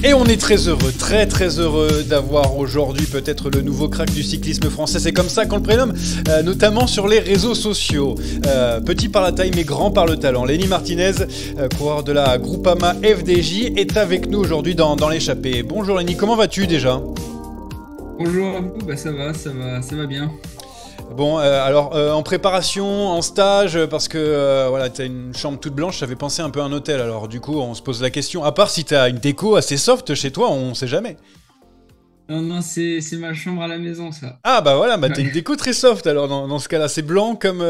Et on est très heureux, très heureux d'avoir aujourd'hui peut-être le nouveau crack du cyclisme français. C'est comme ça qu'on le prénomme, notamment sur les réseaux sociaux. Petit par la taille mais grand par le talent. Lenny Martinez, coureur de la Groupama FDJ, est avec nous aujourd'hui dans l'échappée. Bonjour Lenny, comment vas-tu déjà ? Bonjour à vous, ça va bien. Bon, alors en préparation, en stage, parce que voilà, t'as une chambre toute blanche, j'avais pensé un peu à un hôtel. Alors du coup, on se pose la question, à part si t'as une déco assez soft chez toi, on sait jamais. Non, c'est ma chambre à la maison, ça. Ah bah voilà, t'as une déco très soft alors dans ce cas-là. C'est blanc comme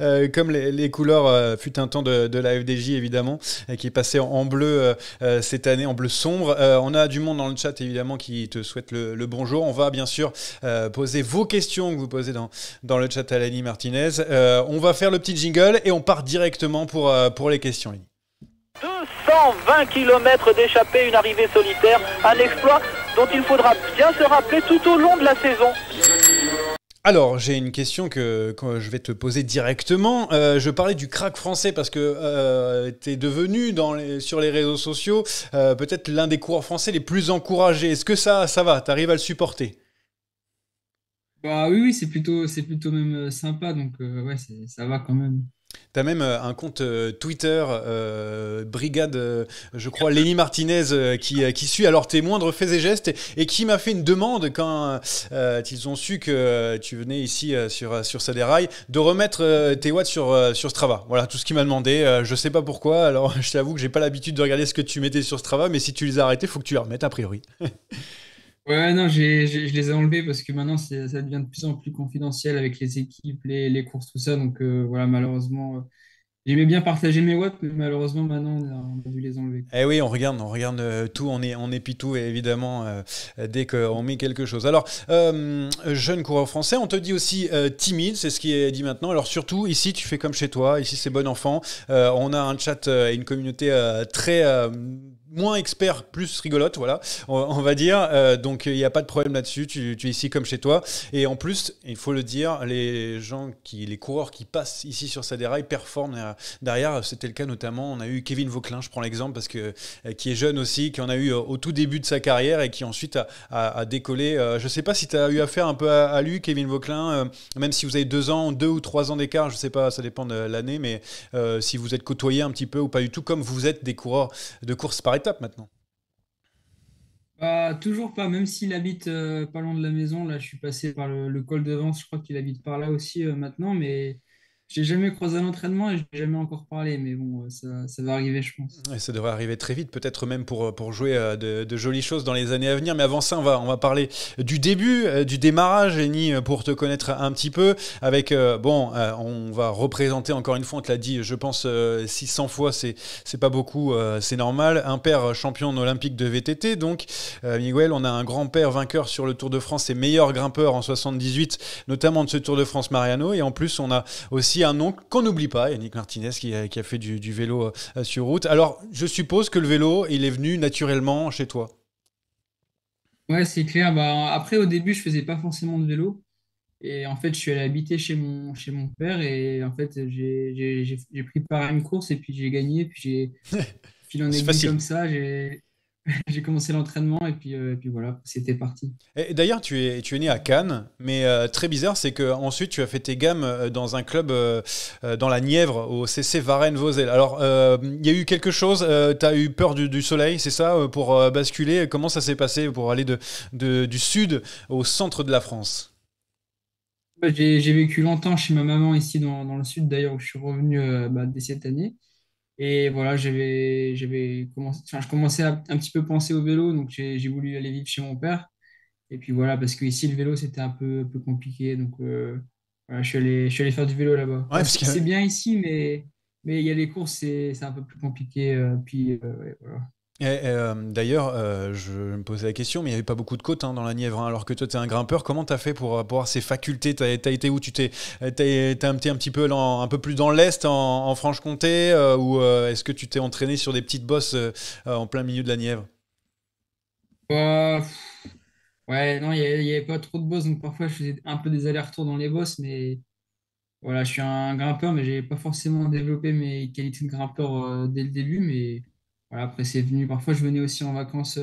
les couleurs fut un temps de la FDJ évidemment, qui est passé en bleu cette année, en bleu sombre. On a du monde dans le chat évidemment qui te souhaite le bonjour. On va bien sûr poser vos questions que vous posez dans le chat à Lenny Martinez. On va faire le petit jingle et on part directement pour les questions, Lenny. 220 km d'échappée, une arrivée solitaire, un exploit dont il faudra bien se rappeler tout au long de la saison. Alors, j'ai une question que je vais te poser directement. Je parlais du crack français parce que tu es devenu sur les réseaux sociaux peut-être l'un des coureurs français les plus encouragés. Est-ce que ça va ? Tu arrives à le supporter ? Oui, c'est plutôt même sympa, donc ouais, ça va quand même. T'as même un compte Twitter, Brigade, je crois, Lenny Martinez, qui suit alors tes moindres faits et gestes et qui m'a fait une demande quand ils ont su que tu venais ici sur Saderail de remettre tes watts sur Strava. Voilà tout ce qu'il m'a demandé. Je sais pas pourquoi, alors je t'avoue que j'ai pas l'habitude de regarder ce que tu mettais sur Strava, mais si tu les as arrêtés, faut que tu les remettes a priori. Ouais, non, je les ai enlevés parce que maintenant, ça devient de plus en plus confidentiel avec les équipes, les courses, tout ça. Donc voilà, malheureusement, j'aimais bien partager mes watts, mais malheureusement, maintenant, on a dû les enlever. Eh oui, on regarde tout, on épie tout, évidemment, dès qu'on met quelque chose. Alors, jeune coureur français, on te dit aussi timide, c'est ce qui est dit maintenant. Alors surtout, ici, tu fais comme chez toi, ici, c'est bon enfant. On a un chat et une communauté très... moins expert, plus rigolote, voilà, on va dire. Donc, il n'y a pas de problème là-dessus. Tu es ici comme chez toi. Et en plus, il faut le dire, les coureurs qui passent ici sur Saderail performent derrière. C'était le cas notamment. On a eu Kevin Vauquelin, je prends l'exemple, parce que qui est jeune aussi, qui en a eu au tout début de sa carrière et qui ensuite a décollé. Je ne sais pas si tu as eu affaire un peu à lui, Kevin Vauquelin, même si vous avez 2 ou 3 ans d'écart, je ne sais pas, ça dépend de l'année, mais si vous êtes côtoyé un petit peu ou pas du tout, comme vous êtes des coureurs de course par étape maintenant. Toujours pas, même s'il habite pas loin de la maison. Là, je suis passé par le col de Vence, je crois qu'il habite par là aussi maintenant, mais j'ai jamais croisé un entraînement et je n'ai jamais encore parlé. Mais bon, ça va arriver, je pense. Et ça devrait arriver très vite, peut-être même pour jouer de jolies choses dans les années à venir. Mais avant ça, on va parler du début, du démarrage, Lenny, pour te connaître un petit peu. Avec, on va représenter, encore une fois, on te l'a dit, je pense 600 fois, c'est pas beaucoup, c'est normal. Un père champion olympique de VTT, donc Miguel, on a un grand-père vainqueur sur le Tour de France et meilleur grimpeur en 78, notamment de ce Tour de France Mariano. Et en plus, on a aussi un oncle qu'on n'oublie pas, Yannick Martinez, qui a fait du vélo sur route. Alors, je suppose que le vélo, il est venu naturellement chez toi. Ouais, c'est clair. Après, au début, je faisais pas forcément de vélo. Et en fait, je suis allé habiter chez mon père. Et en fait, j'ai pris part à une course et puis j'ai gagné. Puis fil en C'est aiguille facile. comme ça, j'ai commencé l'entraînement. Et puis voilà, c'était parti. Et d'ailleurs, tu es né à Cannes, mais très bizarre, c'est que ensuite tu as fait tes gammes dans un club dans la Nièvre, au CC Varennes-Vauzelles. Alors, il y a eu quelque chose, tu as eu peur du soleil, c'est ça, pour basculer. Comment ça s'est passé pour aller du sud au centre de la France ? Ouais, j'ai vécu longtemps chez ma maman ici dans le sud, d'ailleurs, où je suis revenu dès cette année. Et voilà, j'avais commencé, enfin, je commençais à un petit peu penser au vélo, donc j'ai voulu aller vivre chez mon père. Et puis voilà, parce que ici le vélo c'était un peu compliqué, donc voilà, je suis allé faire du vélo là-bas. Ouais, parce que C'est bien ici, mais il y a les courses, c'est un peu plus compliqué. Ouais, voilà. d'ailleurs, je me posais la question, mais il n'y avait pas beaucoup de côtes dans la Nièvre, hein, alors que toi, tu es un grimpeur. Comment tu as fait pour avoir ces facultés ? Tu as été où ? T'as été un petit peu un peu plus dans l'Est, en Franche-Comté, ou est-ce que tu t'es entraîné sur des petites bosses en plein milieu de la Nièvre ? Euh, Ouais, non, il y avait pas trop de bosses, donc parfois je faisais un peu des allers-retours dans les bosses, mais voilà, je suis un grimpeur, mais j'ai pas forcément développé mes qualités de grimpeur dès le début, mais voilà, après c'est venu. Parfois, je venais aussi en vacances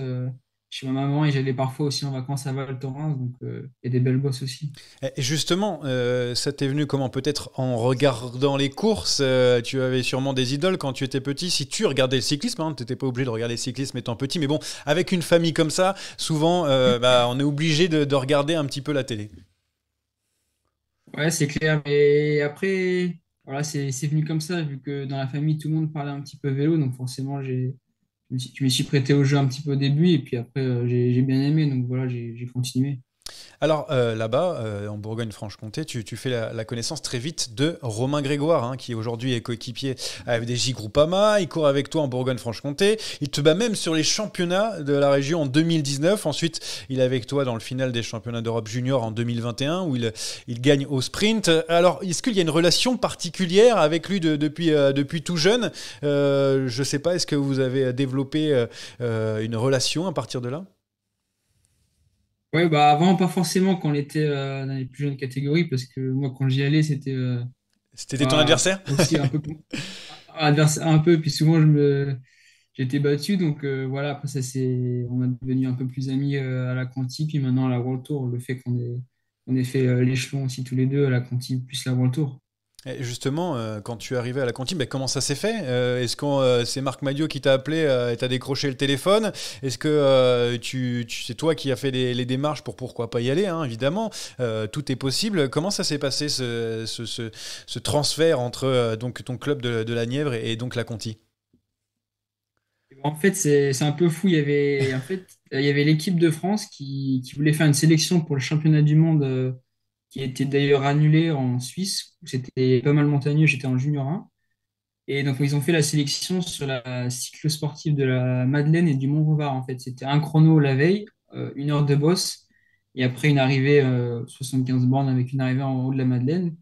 chez ma maman et j'allais parfois aussi en vacances à Val Thorens, donc il y a des belles bosses aussi. Et justement, ça t'est venu comment? Peut-être en regardant les courses, tu avais sûrement des idoles quand tu étais petit. Si tu regardais le cyclisme, hein, tu n'étais pas obligé de regarder le cyclisme étant petit, mais bon, avec une famille comme ça, souvent, bah, on est obligé de regarder un petit peu la télé. Ouais, c'est clair, mais après, voilà, c'est venu comme ça, vu que dans la famille, tout le monde parlait un petit peu vélo, donc forcément, je me suis prêté au jeu un petit peu au début, et puis après, j'ai bien aimé, donc voilà, j'ai continué. Alors là-bas, en Bourgogne-Franche-Comté, tu fais la connaissance très vite de Romain Grégoire, hein, qui aujourd'hui est coéquipier avec des J Groupama. Il court avec toi en Bourgogne-Franche-Comté. Il te bat même sur les championnats de la région en 2019. Ensuite, il est avec toi dans le final des championnats d'Europe junior en 2021, où il gagne au sprint. Alors, est-ce qu'il y a une relation particulière avec lui depuis tout jeune? Je ne sais pas, est-ce que vous avez développé une relation à partir de là? Ouais, bah avant, pas forcément quand on était dans les plus jeunes catégories, parce que moi, quand j'y allais, c'était C'était ton bah, adversaire? aussi un peu adversaire un peu, puis souvent j'étais battu, donc voilà, après ça on a devenu un peu plus amis à la Conti, puis maintenant à la World Tour, le fait qu'on ait fait l'échelon aussi tous les deux à la Conti, plus la World Tour. Et justement, quand tu es arrivé à la cantine, ben, comment ça s'est fait? Est-ce que c'est Marc Madiot qui t'a appelé et t'a décroché le téléphone? Est-ce que c'est toi qui as fait les démarches pour pourquoi pas y aller, hein, évidemment? Tout est possible. Comment ça s'est passé ce transfert entre donc ton club de la Nièvre et donc la Conti? En fait, c'est un peu fou. Il y avait l'équipe de France qui voulait faire une sélection pour le championnat du monde qui était d'ailleurs annulé en Suisse, où c'était pas mal montagneux, j'étais en junior 1. Et donc, ils ont fait la sélection sur la cyclosportive de la Madeleine et du Mont-Revard, en fait. C'était un chrono la veille, 1 heure de bosse, et après une arrivée, 75 bornes avec une arrivée en haut de la Madeleine.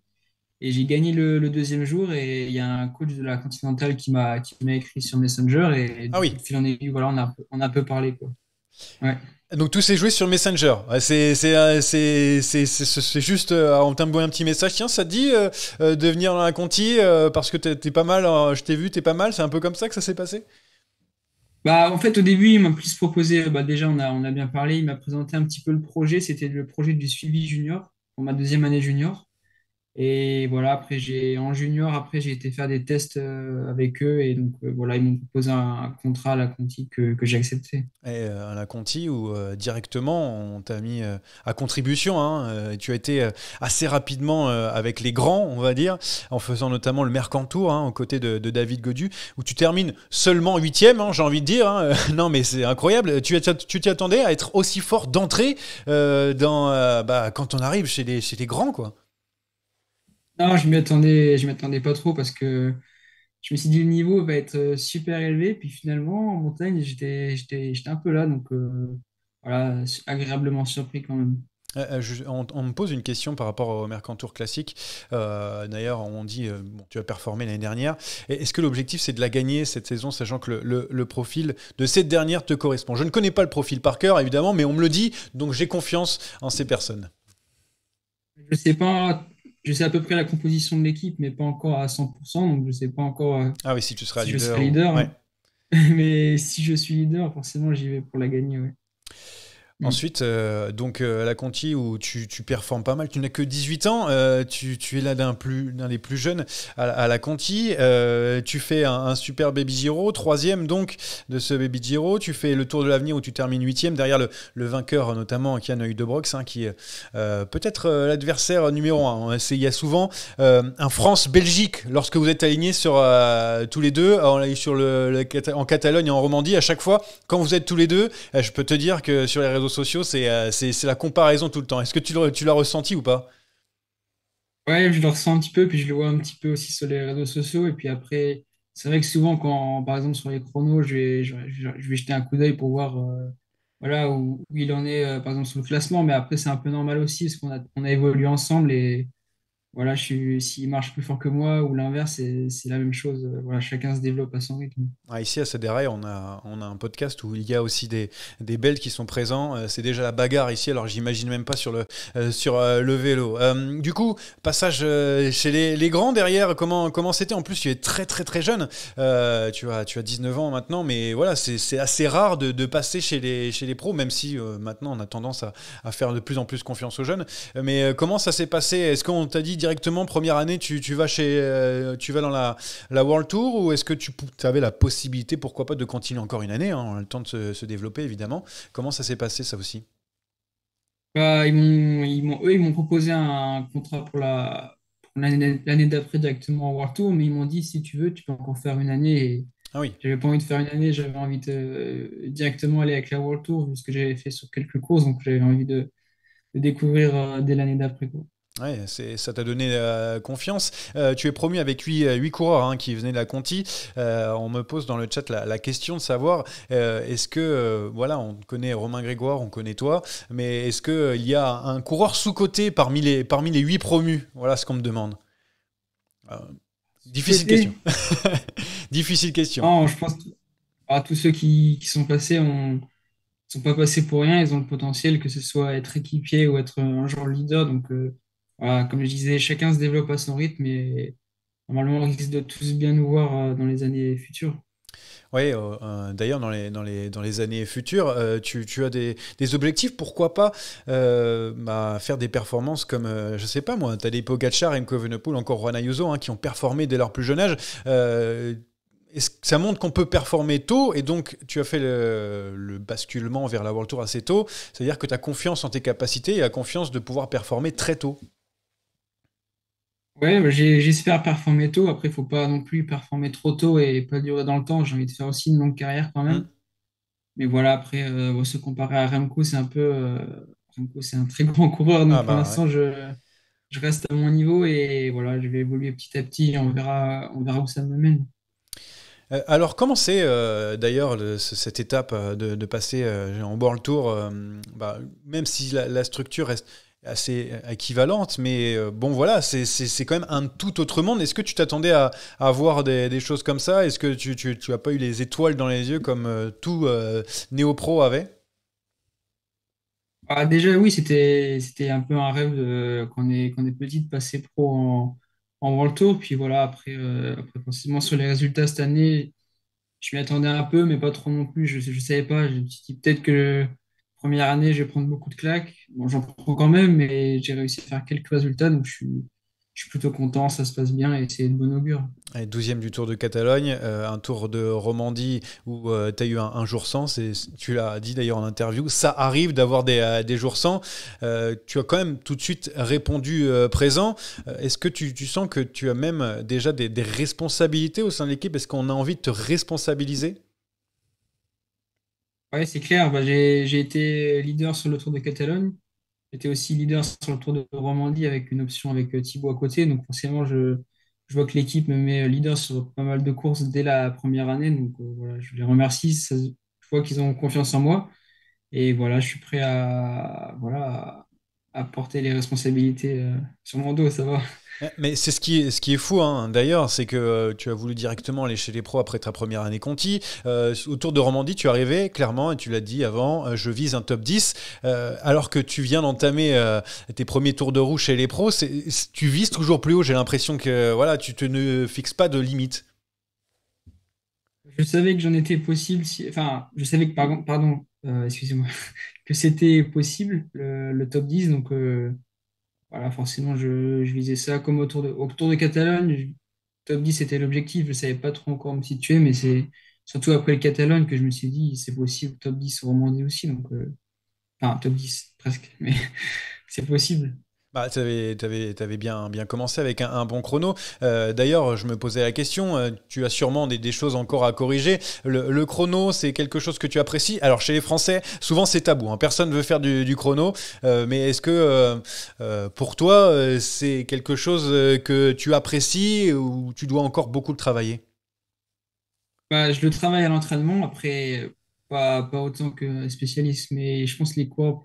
Et j'ai gagné le deuxième jour, et il y a un coach de la Continentale qui m'a écrit sur Messenger, et Ah du coup, oui. de fil en aiguille, voilà, on a un peu parlé, quoi. Ouais. Donc tout s'est joué sur Messenger. Ouais, c'est juste en t'envoyer un petit message. Tiens, ça te dit de venir dans la Conti parce que t'es pas mal. Je t'ai vu, t'es pas mal. C'est un peu comme ça que ça s'est passé? Bah, en fait, au début, il m'a plus proposé, bah, déjà, on a bien parlé, il m'a présenté un petit peu le projet, c'était le projet du suivi junior, pour ma deuxième année junior. Et voilà, après, en junior, après, j'ai été faire des tests avec eux, et donc, voilà, ils m'ont proposé un contrat à la Conti que j'ai accepté. Et à la Conti où directement on t'a mis à contribution, hein, tu as été assez rapidement avec les grands, on va dire, en faisant notamment le Mercantour hein, aux côtés de David Godu, où tu termines seulement huitième, hein, j'ai envie de dire. Hein. Non mais c'est incroyable. Tu t'y attendais à être aussi fort d'entrée quand on arrive chez les grands, quoi. Non, je m'y attendais pas trop parce que je me suis dit le niveau va être super élevé. Puis finalement, en montagne, j'étais un peu là. Donc voilà, agréablement surpris quand même. On me pose une question par rapport au Mercantour classique. D'ailleurs, on dit, bon, tu as performé l'année dernière. Est-ce que l'objectif, c'est de la gagner cette saison, sachant que le profil de cette dernière te correspond? Je ne connais pas le profil par cœur, évidemment, mais on me le dit, donc j'ai confiance en ces personnes. Je sais pas, je sais à peu près la composition de l'équipe, mais pas encore à 100%. Donc je sais pas encore Ah oui, si tu seras si je serai leader. leader. Ouais. Mais si je suis leader, forcément, j'y vais pour la gagner. Ouais. Mm. Ensuite, donc à la Conti où tu performes pas mal, tu n'as que 18 ans, tu es là d'un des plus jeunes à la Conti, tu fais un super Baby Giro, troisième donc de ce Baby Giro, tu fais le Tour de l'Avenir où tu termines huitième, derrière le vainqueur notamment Kian Huydebrox, hein, qui est peut-être l'adversaire numéro un. Il y a souvent un France-Belgique lorsque vous êtes alignés sur tous les deux en Catalogne et en Romandie, à chaque fois quand vous êtes tous les deux, je peux te dire que sur les réseaux sociaux, c'est la comparaison tout le temps. Est-ce que tu l'as ressenti ou pas? Ouais, je le ressens un petit peu, puis je le vois un petit peu aussi sur les réseaux sociaux. Et puis après, c'est vrai que souvent, par exemple, sur les chronos, je vais jeter un coup d'œil pour voir voilà, où il en est, par exemple, sur le classement. Mais après, c'est un peu normal aussi, parce qu'on a évolué ensemble. Et voilà, s'il marche plus fort que moi ou l'inverse, c'est la même chose. Voilà, chacun se développe à son rythme. Ah, ici à Saderaï, on a un podcast où il y a aussi des belts qui sont présents. C'est déjà la bagarre ici, alors j'imagine même pas sur le vélo. Du coup, passage chez les grands derrière, comment c'était? En plus, tu es très très très jeune. Tu as 19 ans maintenant, mais voilà, c'est assez rare de passer chez les pros, même si maintenant on a tendance à faire de plus en plus confiance aux jeunes. Mais comment ça s'est passé? Est-ce qu'on t'a dit directement, première année, tu vas dans la World Tour, ou est-ce que tu avais la possibilité, pourquoi pas, de continuer encore une année, hein, on a le temps de se développer évidemment. Comment ça s'est passé ça aussi? Bah, eux, ils m'ont proposé un contrat pour l'année d'après directement au World Tour, mais ils m'ont dit si tu veux, tu peux encore faire une année. Et Ah oui. j'avais pas envie de faire une année, j'avais envie de directement aller avec la World Tour, vu ce que j'avais fait sur quelques courses, donc j'avais envie de découvrir dès l'année d'après, quoi. Ouais, ça t'a donné confiance. Tu es promu avec huit coureurs, hein, qui venaient de la Conti. On me pose dans le chat la question de savoir, est-ce que, voilà, on connaît Romain Grégoire, on connaît toi, mais est-ce qu'il y a un coureur sous-coté parmi les 8 promus? Voilà ce qu'on me demande. Euh, difficile question. Côté, Difficile question. non, je pense que tous ceux qui sont passés sont pas passés pour rien, ils ont le potentiel, que ce soit être équipier ou être un genre leader. Donc, voilà, comme je disais, chacun se développe à son rythme et normalement, on risque de tous bien nous voir dans les années futures. Oui, d'ailleurs, dans les années futures, tu as des objectifs, pourquoi pas faire des performances comme, je sais pas moi, Tadej Pogacar, Remco Evenepoel, encore Juan Ayuso, hein, qui ont performé dès leur plus jeune âge. Est-ce que ça montre qu'on peut performer tôt, et donc tu as fait le basculement vers la World Tour assez tôt, c'est-à-dire que tu as confiance en tes capacités et la confiance de pouvoir performer très tôt. Ouais, bah, j'espère performer tôt. Après, il faut pas non plus performer trop tôt et pas durer dans le temps. J'ai envie de faire aussi une longue carrière quand Hmm. même. Mais voilà, après, se comparer à Remco, c'est un peu. Remco, c'est un très grand coureur. Ah Donc pour bah ouais. l'instant, je reste à mon niveau et voilà, je vais évoluer petit à petit et on verra où ça me mène. Alors, comment c'est d'ailleurs cette étape de passer en World Tour, même si la structure reste assez équivalente, mais bon voilà, c'est quand même un tout autre monde. Est-ce que tu t'attendais à voir des choses comme ça? Est-ce que tu as pas eu les étoiles dans les yeux comme tout néo-pro avait? Déjà, oui, c'était un peu un rêve quand on est petit de passer pro en World Tour. Puis voilà, après forcément, sur les résultats cette année, je m'y attendais un peu, mais pas trop non plus. Je savais pas. Je me suis dit peut-être que première année, je vais prendre beaucoup de claques. Bon, j'en prends quand même, mais j'ai réussi à faire quelques résultats, donc je suis plutôt content, ça se passe bien et c'est de bon augure. Allez, 12e du Tour de Catalogne, un Tour de Romandie où tu as eu un jour sans, tu l'as dit d'ailleurs en interview, ça arrive d'avoir des jours sans. Tu as quand même tout de suite répondu présent. Est-ce que tu sens que tu as même déjà des responsabilités au sein de l'équipe? Est-ce qu'on a envie de te responsabiliser? Ouais, c'est clair. Bah, j'ai été leader sur le Tour de Catalogne. J'étais aussi leader sur le Tour de Romandie avec une option avec Thibaut à côté. Donc forcément, je vois que l'équipe me met leader sur pas mal de courses dès la première année. Donc voilà, je les remercie. Je vois qu'ils ont confiance en moi. Et voilà, je suis prêt voilà, à porter les responsabilités sur mon dos, ça va. Mais c'est ce qui est fou, hein, d'ailleurs, c'est que tu as voulu directement aller chez les pros après ta première année Conti. Au Tour de Romandie, tu arrivais clairement, et tu l'as dit avant, je vise un top 10, alors que tu viens d'entamer tes premiers tours de roue chez les pros. Tu vises toujours plus haut, j'ai l'impression que voilà, tu te ne fixes pas de limite. Je savais que j'en étais possible, enfin, je savais que, pardon, excusez-moi, que c'était possible, le top 10. Donc, voilà, forcément, je visais ça comme au Tour de Catalogne. Top 10, c'était l'objectif. Je ne savais pas trop encore me situer, mais c'est surtout après le Catalogne que je me suis dit, c'est possible, top 10 au Romandie aussi. Donc, enfin, top 10 presque, mais c'est possible. Bah, t'avais bien commencé avec un bon chrono. D'ailleurs, je me posais la question, tu as sûrement des choses encore à corriger. Le chrono, c'est quelque chose que tu apprécies. Alors, chez les Français, souvent c'est tabou, hein. Personne ne veut faire du chrono. Mais est-ce que pour toi, c'est quelque chose que tu apprécies ou tu dois encore beaucoup le travailler? Bah, je le travaille à l'entraînement, après, pas autant que spécialiste, mais je pense que les coureurs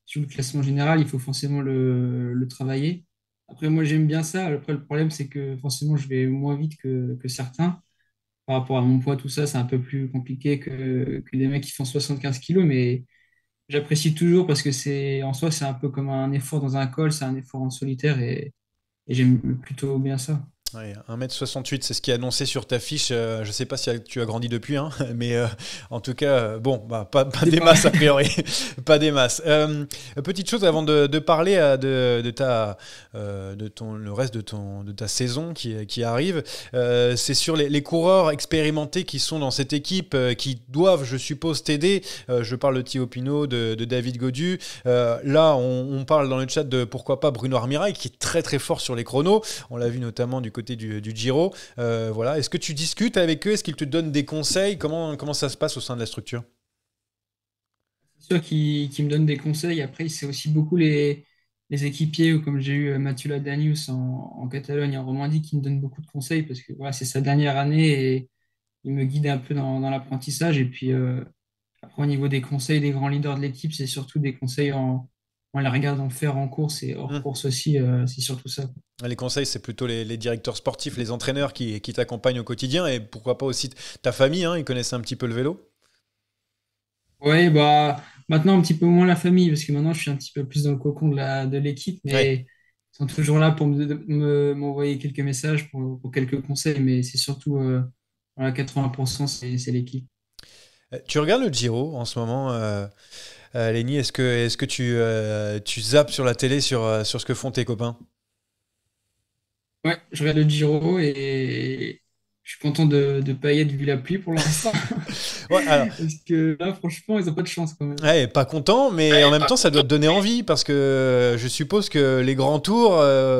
sur le classement général, il faut forcément le travailler. Après, moi, j'aime bien ça. Après, le problème, c'est que forcément, je vais moins vite que certains. Par rapport à mon poids, tout ça, c'est un peu plus compliqué que des mecs qui font 75 kilos, mais j'apprécie toujours parce que en soi, c'est un peu comme un effort dans un col, c'est un effort en solitaire et j'aime plutôt bien ça. Ouais, 1,68 m, c'est ce qui est annoncé sur ta fiche. Je ne sais pas si tu as grandi depuis, hein, mais en tout cas, bon, bah, pas C'est des pas... masses a priori. Pas des masses. Petite chose avant de parler le reste de ta saison qui arrive. C'est sur les coureurs expérimentés qui sont dans cette équipe, qui doivent, je suppose, t'aider. Je parle de Thibaut Pinot, de David Gaudu. Là, on parle dans le chat de pourquoi pas Bruno Armirail, qui est très très fort sur les chronos. On l'a vu notamment du côté du Giro. Voilà. Est-ce que tu discutes avec eux? Est-ce qu'ils te donnent des conseils? Comment ça se passe au sein de la structure? C'est sûr qui me donne des conseils. Après, c'est aussi beaucoup les équipiers, ou comme j'ai eu Mathieu Ladanius en Catalogne, en Romandie, qui me donne beaucoup de conseils parce que voilà, c'est sa dernière année et il me guide un peu dans l'apprentissage. Et puis, après, au niveau des conseils des grands leaders de l'équipe, c'est surtout des conseils en les regardant faire en course et hors Hmm. course aussi. C'est surtout ça. Les conseils, c'est plutôt les directeurs sportifs, les entraîneurs qui t'accompagnent au quotidien et pourquoi pas aussi ta famille, hein, ils connaissent un petit peu le vélo. Oui, bah, maintenant un petit peu moins la famille, parce que maintenant je suis un petit peu plus dans le cocon de l'équipe, Ouais. mais ils sont toujours là pour m'envoyer quelques messages, pour quelques conseils, mais c'est surtout, voilà, 80%, c'est l'équipe. Tu regardes le Giro en ce moment, Lenny, est-ce que tu zappes sur la télé sur ce que font tes copains? Ouais, je regarde le Giro et je suis content de ne pas y être vu la pluie pour l'instant, Ouais, alors, parce que là, franchement, ils n'ont pas de chance quand même. ouais, pas content, mais en même temps, ça doit te donner envie parce que je suppose que les grands tours,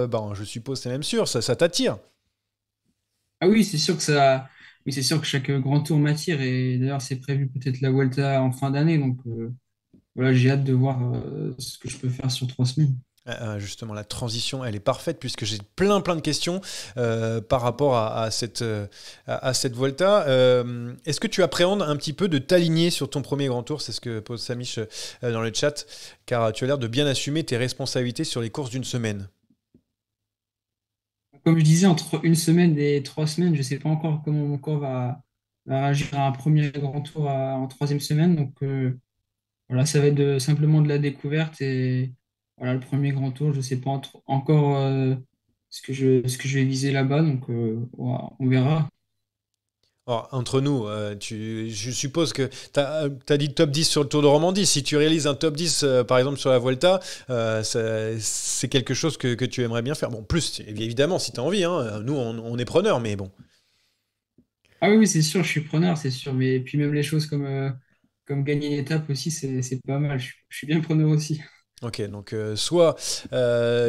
bon, je suppose, c'est même sûr, ça t'attire. Ah oui, c'est sûr que ça. Oui, c'est sûr que chaque grand tour m'attire et d'ailleurs c'est prévu peut-être la Vuelta en fin d'année, donc voilà, j'ai hâte de voir ce que je peux faire sur 3 semaines. Justement, la transition, elle est parfaite puisque j'ai plein de questions par rapport à cette Volta. Est-ce que tu appréhendes un petit peu de t'aligner sur ton premier grand tour? C'est ce que pose Samish dans le chat, car tu as l'air de bien assumer tes responsabilités sur les courses d'une semaine. Comme je disais, entre 1 semaine et 3 semaines, je ne sais pas encore comment mon corps va réagir à un premier grand tour en 3e semaine. Donc voilà, ça va être simplement de la découverte et voilà, le premier grand tour, je ne sais pas encore ce que je vais viser là-bas. Donc voilà, on verra. Alors, entre nous, je suppose que tu as dit top 10 sur le Tour de Romandie. Si tu réalises un top 10, par exemple, sur la Vuelta, c'est quelque chose que tu aimerais bien faire. Bon, plus, évidemment, si tu as envie, hein, nous, on est preneurs, mais bon. Ah oui, oui, c'est sûr, je suis preneur, c'est sûr. Mais puis même les choses comme gagner une étape aussi, c'est pas mal. Je suis bien preneur aussi. Ok, donc soit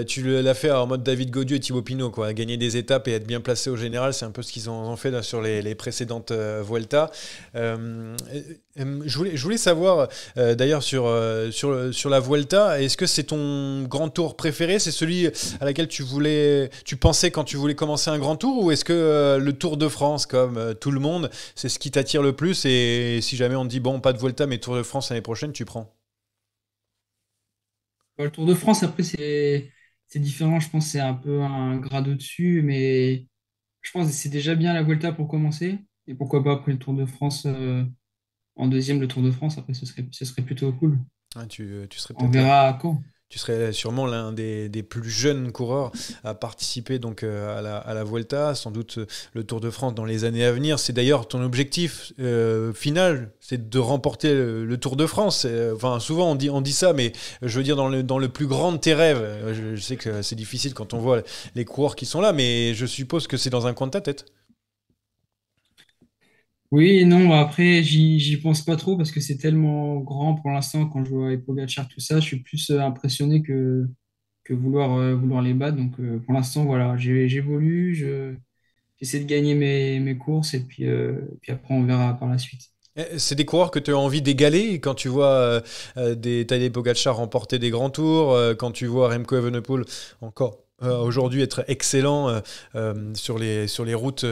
tu l'as fait en mode David Gaudu et Thibaut Pinot, quoi, gagner des étapes et être bien placé au général, c'est un peu ce qu'ils ont fait là, sur les précédentes Vuelta. Je voulais savoir, d'ailleurs, sur la Vuelta, est-ce que c'est ton grand tour préféré? C'est celui à laquelle tu pensais quand tu voulais commencer un grand tour? Ou est-ce que le Tour de France, comme tout le monde, c'est ce qui t'attire le plus? Et si jamais on te dit, bon, pas de Vuelta, mais Tour de France l'année prochaine, tu prends? Le Tour de France, après, c'est différent. Je pense que c'est un peu un grade au-dessus, mais je pense que c'est déjà bien la Vuelta pour commencer. Et pourquoi pas après le Tour de France, en deuxième, le Tour de France, après, ce serait plutôt cool. Hein, tu serais On peut-être verra à quand. Tu serais sûrement l'un des plus jeunes coureurs à participer donc à la Vuelta, sans doute le Tour de France dans les années à venir. C'est d'ailleurs ton objectif final, c'est de remporter le Tour de France. Enfin, souvent on dit ça, mais je veux dire dans le plus grand de tes rêves. Je sais que c'est difficile quand on voit les coureurs qui sont là, mais je suppose que c'est dans un coin de ta tête. Oui et non, après, j'y pense pas trop parce que c'est tellement grand pour l'instant. Quand je vois avec Pogacar, tout ça, je suis plus impressionné que vouloir les battre. Donc pour l'instant, voilà, j'évolue, j'essaie de gagner mes courses et puis après, on verra par la suite. C'est des coureurs que tu as envie d'égaler quand tu vois des Tadej Pogacar remporter des grands tours, quand tu vois Remco Evenepoel encore aujourd'hui être excellent sur les routes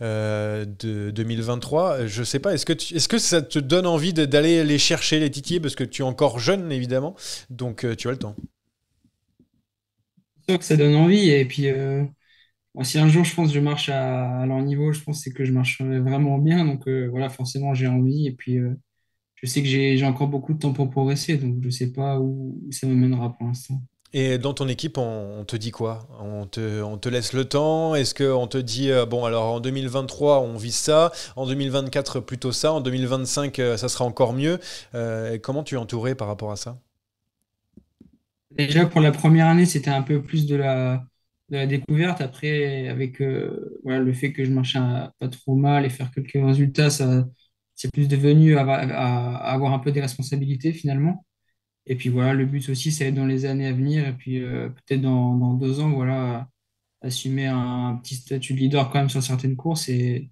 de 2023. Je sais pas, est-ce que ça te donne envie d'aller les chercher, les titiller, parce que tu es encore jeune évidemment, donc tu as le temps. sûr que ça donne envie. Et puis, moi, si un jour, je pense, je marche à leur niveau, je pense que c'est que je marcherai vraiment bien. Donc, voilà, forcément, j'ai envie. Et puis, je sais que j'ai encore beaucoup de temps pour progresser. Donc, je sais pas où ça me mènera pour l'instant. Et dans ton équipe, on te dit quoi? On te laisse le temps? Est-ce qu'on te dit, bon, alors en 2023, on vise ça, en 2024, plutôt ça, en 2025, ça sera encore mieux? Et comment tu es entouré par rapport à ça? Déjà, pour la première année, c'était un peu plus de la découverte. Après, avec voilà, le fait que je marchais pas trop mal et faire quelques résultats, c'est plus devenu à avoir un peu des responsabilités finalement. Et puis voilà, le but aussi, c'est dans les années à venir. Et puis peut-être dans 2 ans, voilà, assumer un petit statut de leader quand même sur certaines courses et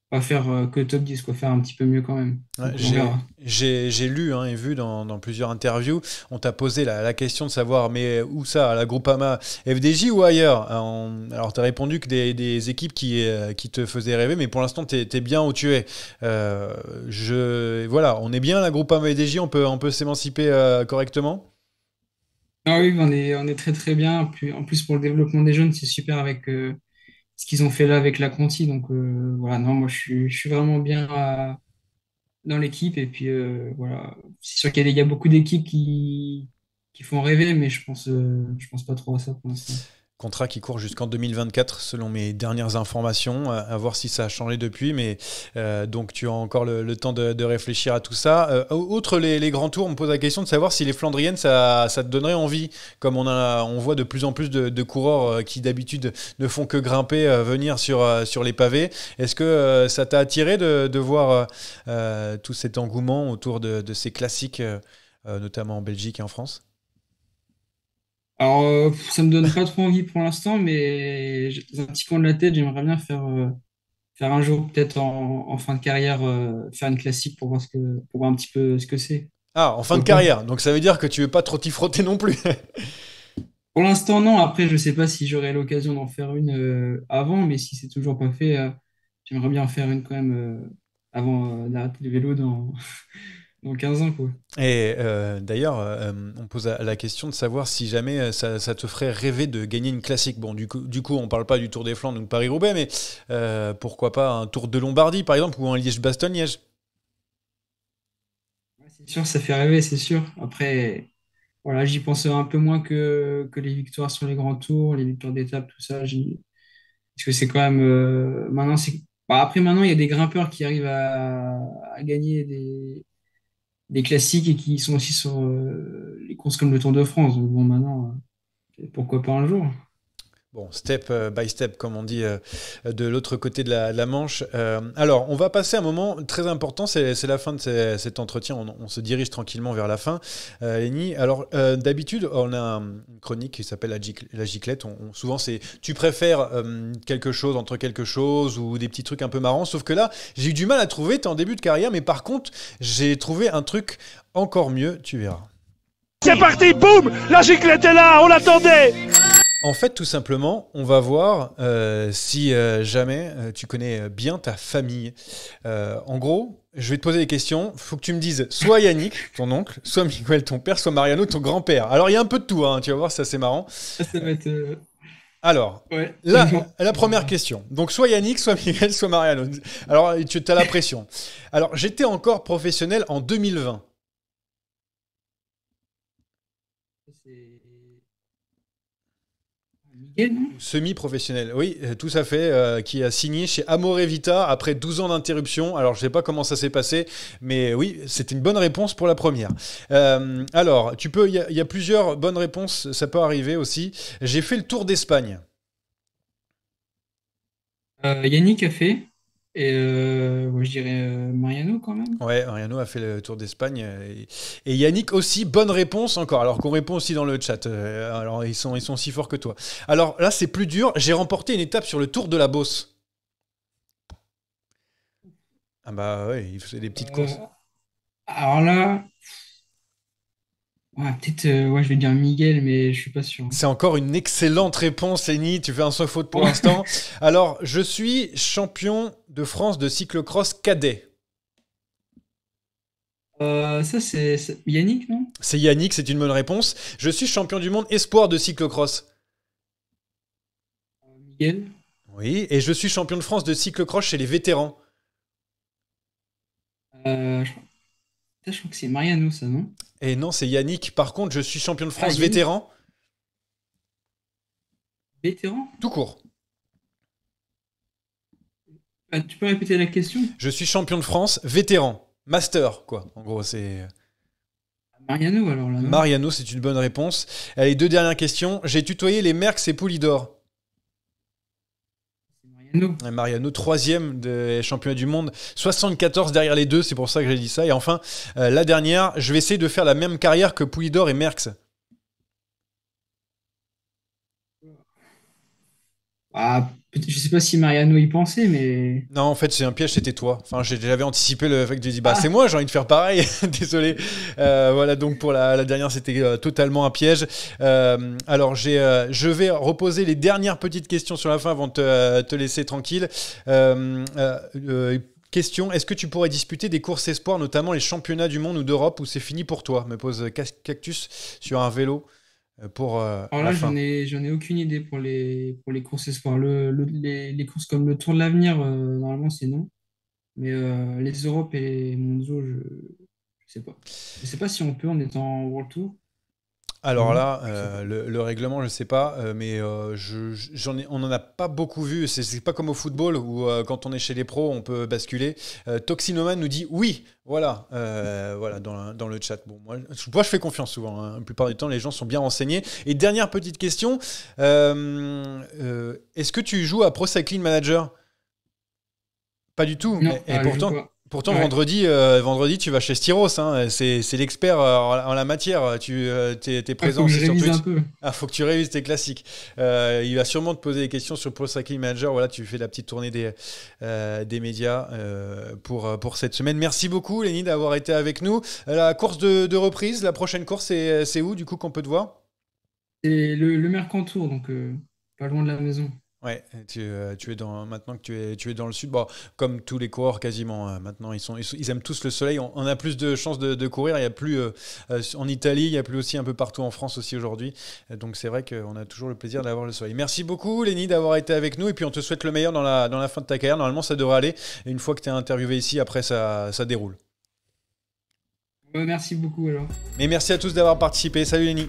pas faire que top 10 quoi, faire un petit peu mieux quand même. Ouais, Donc on verra. j'ai lu hein, et vu dans plusieurs interviews, on t'a posé la question de savoir, mais où ça, à la Groupama FDJ ou ailleurs? Alors, tu as répondu que des équipes qui te faisaient rêver, mais pour l'instant, tu es bien où tu es. Voilà, on est bien à la Groupama FDJ, on peut s'émanciper correctement? Ah oui, on est très très bien. Puis, en plus, pour le développement des jeunes, c'est super avec ce qu'ils ont fait là avec la Conti. Donc voilà, non, moi je suis vraiment bien dans l'équipe. Et puis voilà, c'est sûr qu'il y a beaucoup d'équipes qui font rêver, mais je pense pas trop à ça pour l'instant. Contrat qui court jusqu'en 2024 selon mes dernières informations, à voir si ça a changé depuis, mais donc tu as encore le temps de réfléchir à tout ça. Outre les grands tours, on me pose la question de savoir si les Flandriennes, ça te donnerait envie, comme on voit de plus en plus de coureurs qui d'habitude ne font que grimper, venir sur les pavés. Est-ce que ça t'a attiré de voir tout cet engouement autour de ces classiques, notamment en Belgique et en France? Alors, ça me donne pas trop envie pour l'instant, mais dans un petit coin de la tête, j'aimerais bien faire un jour, peut-être en fin de carrière, faire une classique pour voir pour voir un petit peu ce que c'est. Ah, en fin de Pourquoi pas. carrière, donc ça veut dire que tu veux pas trop t'y frotter non plus. Pour l'instant, non. Après, je sais pas si j'aurai l'occasion d'en faire une avant, mais si c'est toujours pas fait, j'aimerais bien en faire une quand même avant d'arrêter le vélo dans 15 ans, quoi. Et d'ailleurs, on pose la question de savoir si jamais ça te ferait rêver de gagner une classique. Bon, du coup, on parle pas du Tour des Flandres, donc Paris-Roubaix, mais pourquoi pas un Tour de Lombardie, par exemple, ou un Liège-Bastogne-Liège. Ouais, c'est sûr, ça fait rêver, c'est sûr. Après, voilà, j'y pense un peu moins que les victoires sur les grands tours, les victoires d'étape, tout ça. Parce que c'est quand même. Maintenant, après, maintenant, il y a des grimpeurs qui arrivent à gagner des classiques et qui sont aussi sur les courses comme le Tour de France. Donc, bon, maintenant, pourquoi pas un jour? Bon, step by step, comme on dit de l'autre côté de la Manche. Alors, on va passer un moment très important, c'est la fin de cet entretien, on se dirige tranquillement vers la fin. Lenny, alors d'habitude, on a une chronique qui s'appelle la giclette. Souvent, c'est tu préfères quelque chose entre quelque chose ou des petits trucs un peu marrants, sauf que là, j'ai eu du mal à trouver, t'es en début de carrière, mais par contre, j'ai trouvé un truc encore mieux, tu verras. C'est parti, boum, la giclette est là, on l'attendait. En fait, tout simplement, on va voir si jamais tu connais bien ta famille. En gros, je vais te poser des questions. Il faut que tu me dises soit Yannick, ton oncle, soit Miguel, ton père, soit Mariano, ton grand-père. Alors, il y a un peu de tout, hein, tu vas voir, c'est assez marrant. Ça va être. Alors, Ouais. la première question. Donc, soit Yannick, soit Miguel, soit Mariano. Alors, tu as la pression. Alors, j'étais encore professionnel en 2020. C'est Miguel, non? Semi-professionnel, oui, tout à fait, qui a signé chez Amore Vita après 12 ans d'interruption. Alors, je ne sais pas comment ça s'est passé, mais oui, c'était une bonne réponse pour la première. Alors, il y a plusieurs bonnes réponses, ça peut arriver aussi. J'ai fait le tour d'Espagne. Yannick a fait. Et ouais, je dirais Mariano quand même. Ouais, Mariano a fait le tour d'Espagne. Et Yannick aussi, bonne réponse encore, alors qu'on répond aussi dans le chat. Alors, ils sont aussi forts que toi. Alors là, c'est plus dur. J'ai remporté une étape sur le Tour de la Beauce. Ah bah ouais, il faisait des petites Euh, courses. alors là, ouais, peut-être, ouais, je vais dire Miguel, mais je suis pas sûr. C'est encore une excellente réponse, Lenny. Tu fais un sans faute pour l'instant. Alors, je suis champion de France de cyclocross cadet. Ça, c'est Yannick, non? C'est Yannick, c'est une bonne réponse. Je suis champion du monde espoir de cyclocross. Miguel. Oui, et je suis champion de France de cyclo-cross chez les vétérans. Je crois, putain, je crois que c'est Mariano, ça, non? Et non, c'est Yannick. Par contre, je suis champion de Ah, France Yannick. vétéran, Vétéran? tout court. Ah, tu peux répéter la question? Je suis champion de France vétéran. Master, quoi. En gros, c'est... Mariano, alors là, non? Mariano, c'est une bonne réponse. Allez, 2 dernières questions. J'ai tutoyé les Merckx et Poulidor. C'est Mariano. Mariano, 3e des championnats du monde, 74 derrière les deux, c'est pour ça que j'ai dit ça. Et enfin, la dernière, je vais essayer de faire la même carrière que Poulidor et Merckx. Ah, je sais pas si Mariano y pensait, mais. Non, en fait, c'est un piège, c'était toi. Enfin, j'avais anticipé le fait que j'ai dit, bah Ah. c'est moi, j'ai envie de faire pareil. Désolé. Voilà, donc pour la dernière, c'était totalement un piège. Alors, je vais reposer les dernières petites questions sur la fin avant de te laisser tranquille. Question, est-ce que tu pourrais disputer des courses espoirs, notamment les championnats du monde ou d'Europe, où c'est fini pour toi? Me pose Cactus sur un vélo pour Alors la là, fin. j'en ai aucune idée pour les courses espoirs. Les courses comme le Tour de l'Avenir, normalement, c'est non. Mais les Europes et les mondiaux, je sais pas. Je sais pas si on peut en étant World Tour. Alors Non, là, je sais pas. le règlement, je ne sais pas, mais on n'en a pas beaucoup vu. C'est pas comme au football où quand on est chez les pros, on peut basculer. Toxinoman nous dit oui, voilà, voilà dans le chat. Bon, moi, je fais confiance souvent. Hein. La plupart du temps, les gens sont bien renseignés. Et dernière petite question, est-ce que tu joues à Pro Cycling Manager? Pas du tout. Non, Et je joue pourtant, pas. pourtant Ouais. vendredi, tu vas chez Styros. Hein. C'est l'expert en la matière. T'es Ah, faut présent que aussi je sur révise Twitch. un peu. Ah, faut que tu révises tes classiques. Il va sûrement te poser des questions sur Pro Cycling Manager. Voilà, tu fais la petite tournée des médias pour cette semaine. Merci beaucoup, Lenny, d'avoir été avec nous. La course de reprise, la prochaine course, c'est où, du coup, qu'on peut te voir? C'est le Mercantour, donc pas loin de la maison. Ouais, tu es maintenant que tu es dans le sud, bon, comme tous les coureurs quasiment, maintenant ils aiment tous le soleil, on a plus de chances de courir, il y a plus en Italie, il y a plus aussi un peu partout en France aussi aujourd'hui, donc c'est vrai qu'on a toujours le plaisir d'avoir le soleil. Merci beaucoup Lenny d'avoir été avec nous et puis on te souhaite le meilleur dans la fin de ta carrière, normalement ça devrait aller, et une fois que tu es interviewé ici, après ça déroule. Ouais, merci beaucoup alors. Mais merci à tous d'avoir participé, salut Lenny.